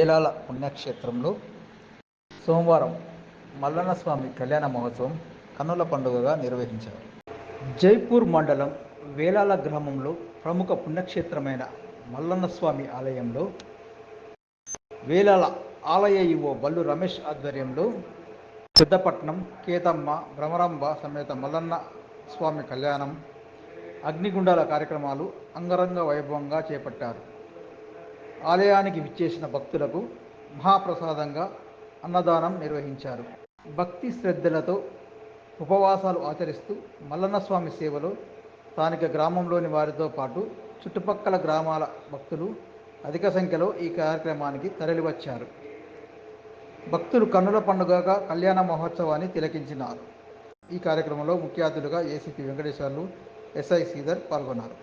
వేలాల పుణ్యక్షేత్రంలో సోమవారం మల్లన్న స్వామి కళ్యాణ మహోత్సవం కన్నుల పండుగగా నిర్వహించారు. జైపూర్ మండలం వేలాల గ్రామంలో ప్రముఖ పుణ్యక్షేత్రమైన మల్లన్న స్వామి ఆలయంలో వేలాల ఆలయ ఈవో బల్లు రమేష్ ఆధ్వర్యంలో పెద్దపట్నం కేతమ్మ భ్రమరాంబ సమేత మల్లన్న స్వామి కళ్యాణం, అగ్నిగుండాల కార్యక్రమాలు అంగరంగ వైభవంగా చేపట్టారు. ఆలయానికి విచ్చేసిన భక్తులకు మహాప్రసాదంగా అన్నదానం నిర్వహించారు. భక్తి శ్రద్ధలతో ఉపవాసాలు ఆచరిస్తూ మల్లన్న స్వామి సేవలో స్థానిక గ్రామంలోని వారితో పాటు చుట్టుపక్కల గ్రామాల భక్తులు అధిక సంఖ్యలో ఈ కార్యక్రమానికి తరలివచ్చారు. భక్తులు కన్నుల పండుగగా కళ్యాణ మహోత్సవాన్ని తిలకించినారు. ఈ కార్యక్రమంలో ముఖ్య అతిథులుగా ఏసీపీ వెంకటేశ్వర్లు, ఎస్ఐ శ్రీధర్ పాల్గొన్నారు.